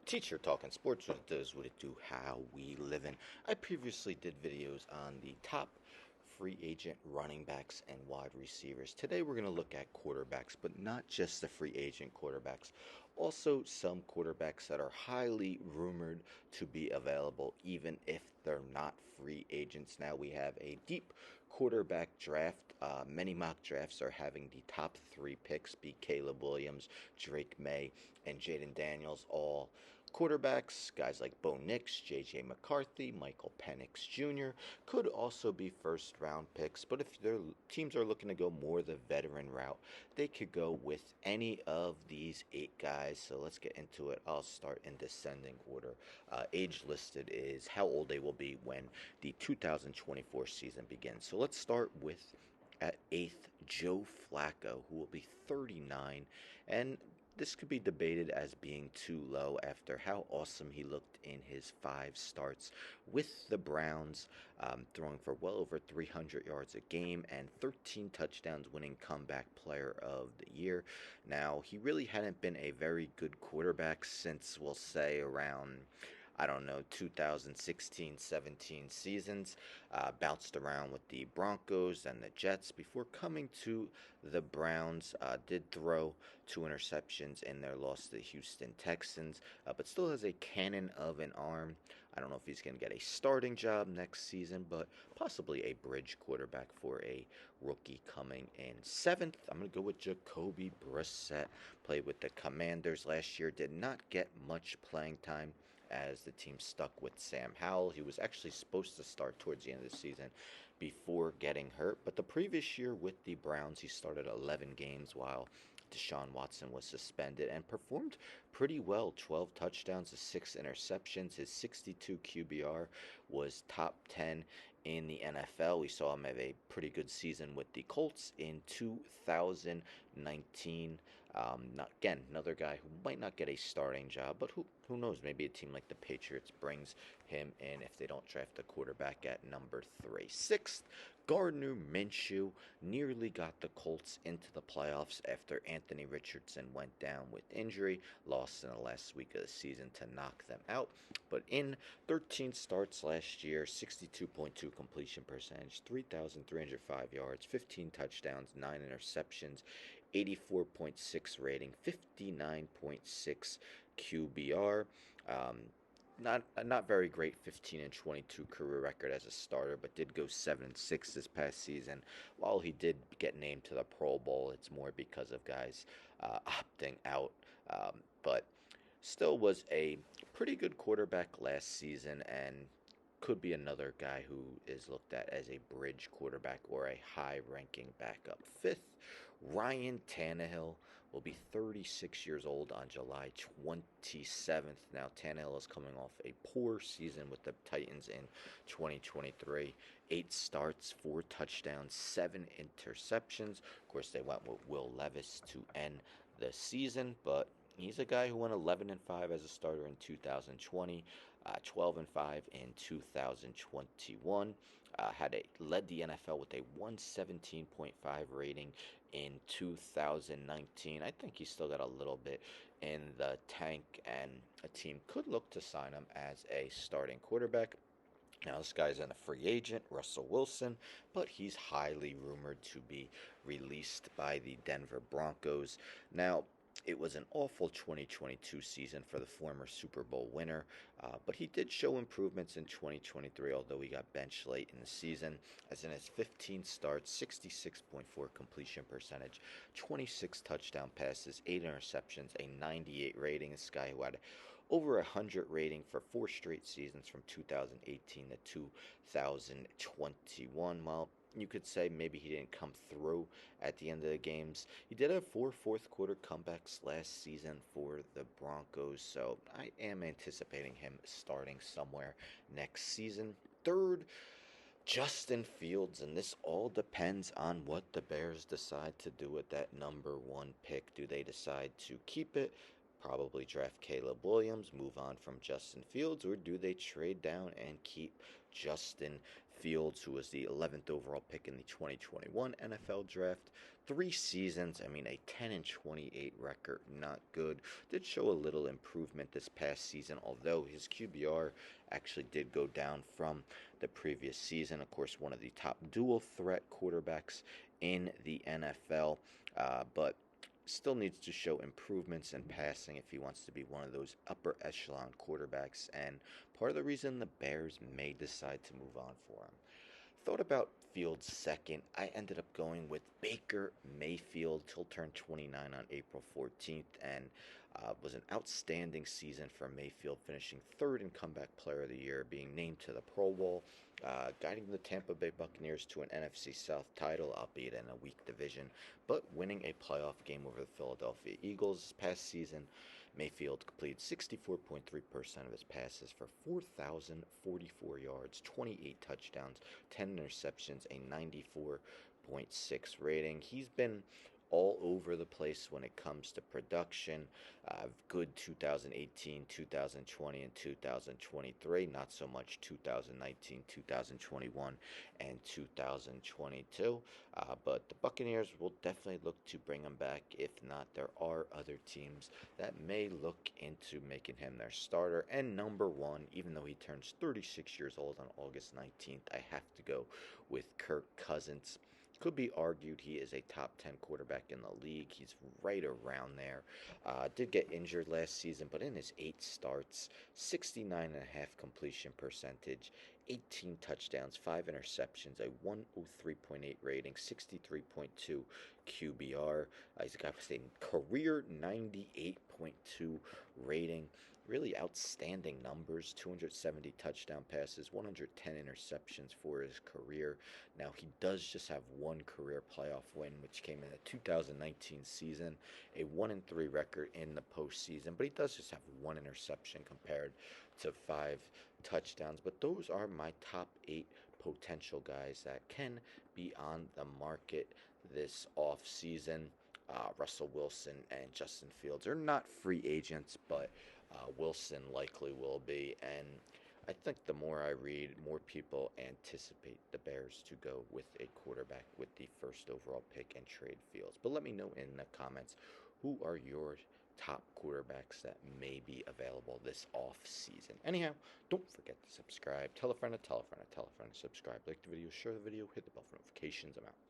Teacher Talking Sports, what it does, what it do, how we living. I previously did videos on the top free agent running backs and wide receivers. Today we're going to look at quarterbacks, but not just the free agent quarterbacks. Also some quarterbacks that are highly rumored to be available even if they're not free agents. Now we have a deep quarterback draft. Many mock drafts are having the top three picks be Caleb Williams, Drake May, and Jaden Daniels, all quarterbacks. Guys like Bo Nix, J.J. McCarthy, Michael Penix Jr. could also be first round picks, but if their teams are looking to go more the veteran route, they could go with any of these 8 guys. So let's get into it. I'll start in descending order. Age listed is how old they will be when the 2024 season begins. So let's start with at 8th, Joe Flacco, who will be 39, and this could be debated as being too low after how awesome he looked in his 5 starts with the Browns, throwing for well over 300 yards a game and 13 touchdowns, winning comeback player of the year. Now, he really hadn't been a very good quarterback since, we'll say, around 2016-17 seasons. Bounced around with the Broncos and the Jets before coming to the Browns. Did throw 2 interceptions in their loss to the Houston Texans, but still has a cannon of an arm. I don't know if he's going to get a starting job next season, but possibly a bridge quarterback for a rookie coming in. 7th, I'm going to go with Jacoby Brissett. Played with the Commanders last year, did not get much playing time as the team stuck with Sam Howell. He was actually supposed to start towards the end of the season before getting hurt, but the previous year with the Browns, he started 11 games while Deshaun Watson was suspended and performed pretty well. 12 touchdowns to 6 interceptions. His 62 QBR was top 10 in the NFL. We saw him have a pretty good season with the Colts in 2019. Again, another guy who might not get a starting job, but who knows? Maybe a team like the Patriots brings him in if they don't draft a quarterback at number 3. 6th, Gardner Minshew nearly got the Colts into the playoffs after Anthony Richardson went down with injury, lost in the last week of the season to knock them out. But in 13 starts last year, 62.2 completion percentage, 3,305 yards, 15 touchdowns, 9 interceptions, 84.6 rating, 59.6 QBR. Not very great 15-22 career record as a starter, but did go 7-6 this past season. While he did get named to the Pro Bowl, it's more because of guys opting out. But still was a pretty good quarterback last season and could be another guy who is looked at as a bridge quarterback or a high-ranking backup. 5th, Ryan Tannehill will be 36 years old on July 27th. Now, Tannehill is coming off a poor season with the Titans in 2023. 8 starts, 4 touchdowns, 7 interceptions. Of course, they went with Will Levis to end the season, but he's a guy who went 11-5 as a starter in 2020, 12-5 in 2021. Led the NFL with a 117.5 rating in 2019. I think he's still got a little bit in the tank, and a team could look to sign him as a starting quarterback. Now, this guy's a free agent, Russell Wilson, but he's highly rumored to be released by the Denver Broncos. Now, it was an awful 2022 season for the former Super Bowl winner, but he did show improvements in 2023, although he got benched late in the season, as in his 15 starts, 66.4 completion percentage, 26 touchdown passes, 8 interceptions, a 98 rating. This guy who had over 100 rating for 4 straight seasons from 2018 to 2021. Well, you could say maybe he didn't come through at the end of the games. He did have 4 fourth-quarter comebacks last season for the Broncos, so I am anticipating him starting somewhere next season. 3rd, Justin Fields, and this all depends on what the Bears decide to do with that number 1 pick. Do they decide to keep it, probably draft Caleb Williams, move on from Justin Fields, or do they trade down and keep Justin Fields, who was the 11th overall pick in the 2021 NFL Draft. 3 seasons, I mean, a 10-28 record, not good. Did show a little improvement this past season, although his QBR actually did go down from the previous season. Of course, one of the top dual threat quarterbacks in the NFL, but still needs to show improvements in passing if he wants to be one of those upper echelon quarterbacks. And part of the reason the Bears may decide to move on for him. Thought about Fields second. I ended up going with Baker Mayfield. He'll turn 29 on April 14th, and was an outstanding season for Mayfield, finishing third in Comeback Player of the Year, being named to the Pro Bowl, guiding the Tampa Bay Buccaneers to an NFC South title, albeit in a weak division, but winning a playoff game over the Philadelphia Eagles this past season. Mayfield completed 64.3% of his passes for 4,044 yards, 28 touchdowns, 10 interceptions, a 94.6 rating. He's been all over the place when it comes to production. Good 2018, 2020, and 2023. Not so much 2019, 2021, and 2022. But the Buccaneers will definitely look to bring him back. If not, there are other teams that may look into making him their starter. And number one, even though he turns 36 years old on August 19th, I have to go with Kirk Cousins. Could be argued he is a top 10 quarterback in the league. He's right around there. Did get injured last season, but in his 8 starts, 69.5 completion percentage, 18 touchdowns, 5 interceptions, a 103.8 rating, 63.2 QBR. He's got a career 98.2 rating. Really outstanding numbers, 270 touchdown passes, 110 interceptions for his career. Now, he does just have one career playoff win, which came in the 2019 season, a 1-3 record in the postseason, but he does just have one interception compared to 5 touchdowns. But those are my top 8 potential guys that can be on the market this offseason. Russell Wilson and Justin Fields are not free agents, but Wilson likely will be. And I think the more I read, more people anticipate the Bears to go with a quarterback with the first overall pick and trade Fields. But let me know in the comments, who are your top quarterbacks that may be available this off season. Anyhow, don't forget to subscribe. Tell a friend to tell a friend to tell a friend to subscribe. Like the video, share the video, hit the bell for notifications. I'm out.